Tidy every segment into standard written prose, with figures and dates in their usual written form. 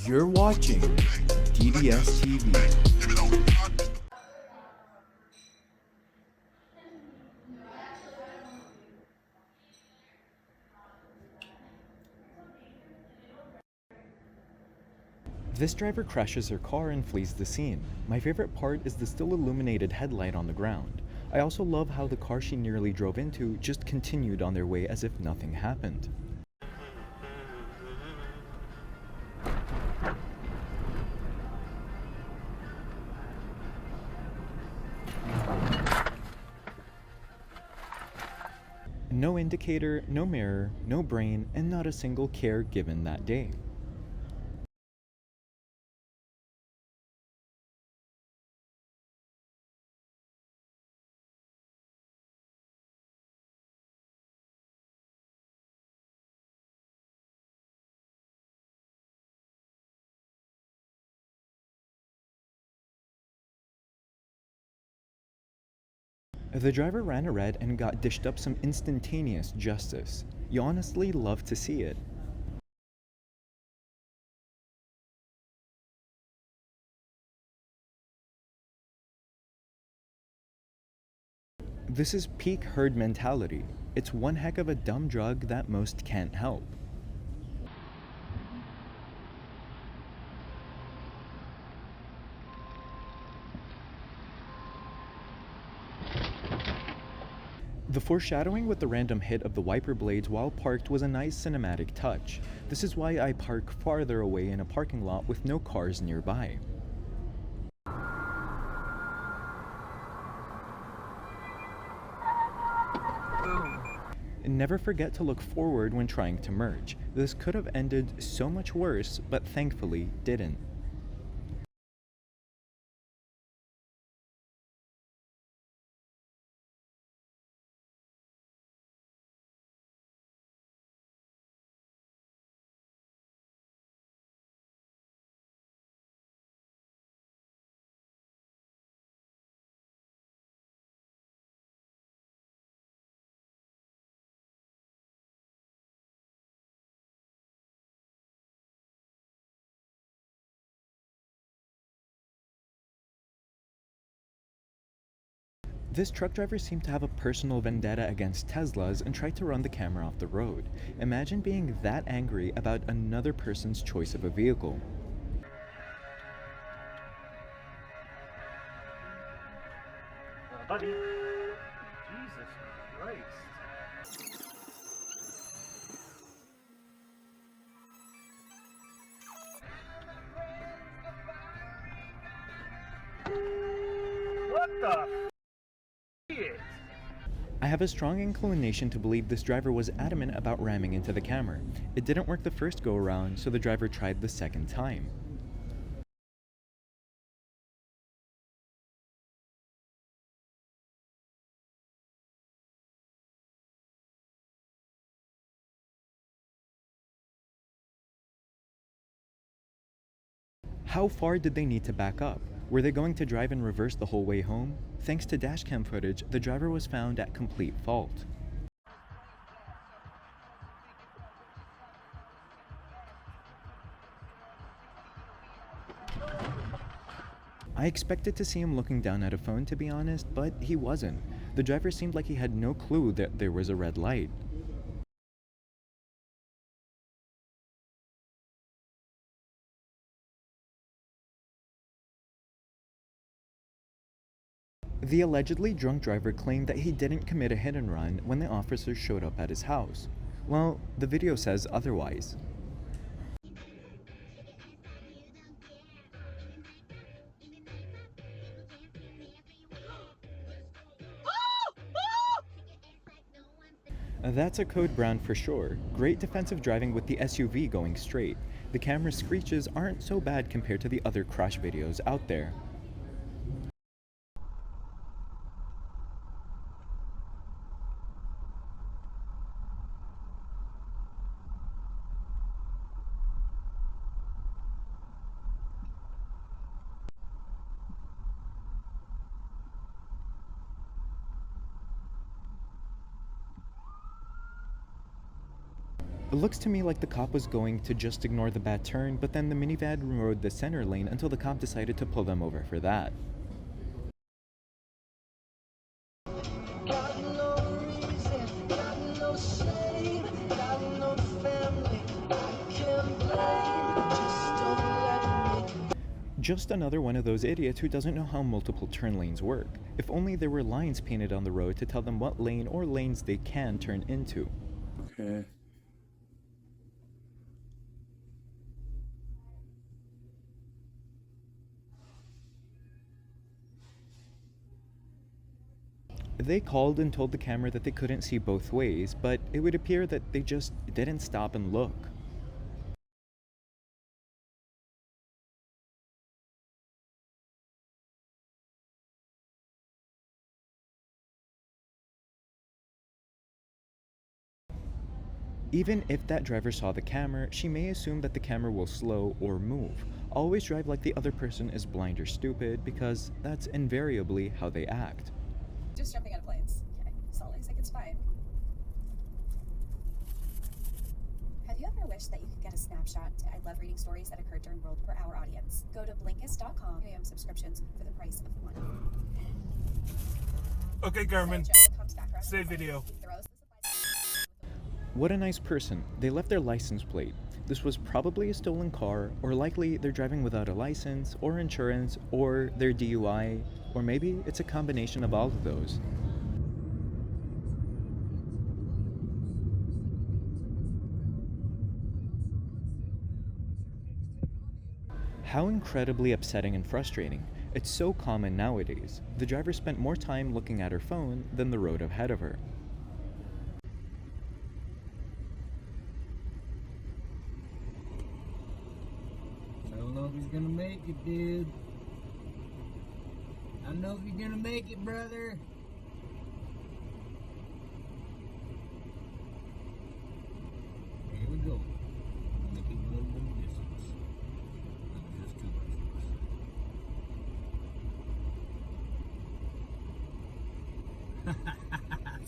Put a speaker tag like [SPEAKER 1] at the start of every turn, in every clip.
[SPEAKER 1] You're watching DBS TV. This driver crashes her car and flees the scene. My favorite part is the still illuminated headlight on the ground. I also love how the car she nearly drove into just continued on their way as if nothing happened. No indicator, no mirror, no brain, and not a single care given that day. The driver ran a red and got dished up some instantaneous justice. You honestly love to see it. This is peak herd mentality. It's one heck of a dumb drug that most can't help. The foreshadowing with the random hit of the wiper blades while parked was a nice cinematic touch. This is why I park farther away in a parking lot with no cars nearby. Never forget to look forward when trying to merge. This could have ended so much worse, but thankfully didn't. This truck driver seemed to have a personal vendetta against Teslas and tried to run the camera off the road. Imagine being that angry about another person's choice of a vehicle.
[SPEAKER 2] Buddy. Jesus Christ. What the shit?
[SPEAKER 1] I have a strong inclination to believe this driver was adamant about ramming into the camera. It didn't work the first go around, so the driver tried the second time. How far did they need to back up? Were they going to drive in reverse the whole way home? Thanks to dashcam footage, the driver was found at complete fault. I expected to see him looking down at a phone, to be honest, but he wasn't. The driver seemed like he had no clue that there was a red light. The allegedly drunk driver claimed that he didn't commit a hit and run when the officers showed up at his house. Well, the video says otherwise. That's a code brown for sure. Great defensive driving with the SUV going straight. The camera's screeches aren't so bad compared to the other crash videos out there. It looks to me like the cop was going to just ignore the bad turn, but then the minivan rode the center lane until the cop decided to pull them over for that.
[SPEAKER 3] Got no reason, got no shame, got no family I can blame. Just don't let me.
[SPEAKER 1] Just another one of those idiots who doesn't know how multiple turn lanes work. If only there were lines painted on the road to tell them what lane or lanes they can turn into.
[SPEAKER 4] Okay.
[SPEAKER 1] They called and told the camera that they couldn't see both ways, but it would appear that they just didn't stop and look. Even if that driver saw the camera, she may assume that the camera will slow or move. Always drive like the other person is blind or stupid, because that's invariably how they act.
[SPEAKER 5] Just jumping out of planes. Okay, Salt Lake's like it's fine. Have you ever wished that you could get a snapshot to I Love Reading Stories that occurred during World for our audience? Go to Blinkist.com. Premium subscriptions for the price of one.
[SPEAKER 2] Okay, Garmin.
[SPEAKER 5] So Joe comes back around
[SPEAKER 2] Save
[SPEAKER 5] the
[SPEAKER 2] video.
[SPEAKER 5] place, he throws the supplies.
[SPEAKER 1] What a nice person. They left their license plate. This was probably a stolen car, or likely they're driving without a license, or insurance, or their DUI, or maybe it's a combination of all of those. How incredibly upsetting and frustrating. It's so common nowadays. The driver spent more time looking at her phone than the road ahead of her.
[SPEAKER 6] I don't know if he's gonna make it, dude. I don't know if you're gonna make it, brother. Here we go. I'm gonna keep a little bit of distance. Not just too much.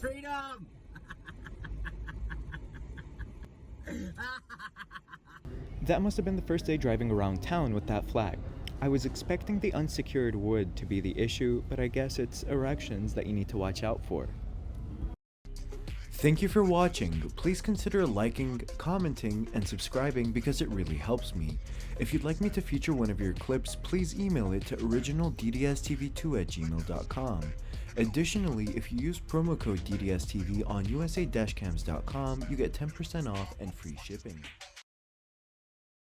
[SPEAKER 6] Freedom!
[SPEAKER 1] That must have been the first day driving around town with that flag. I was expecting the unsecured wood to be the issue, but I guess it's erections that you need to watch out for. Thank you for watching. Please consider liking, commenting, and subscribing because it really helps me. If you'd like me to feature one of your clips, please email it to originalddstv2@gmail.com. Additionally, if you use promo code DDSTV on usa-cams.com, you get 10% off and free shipping.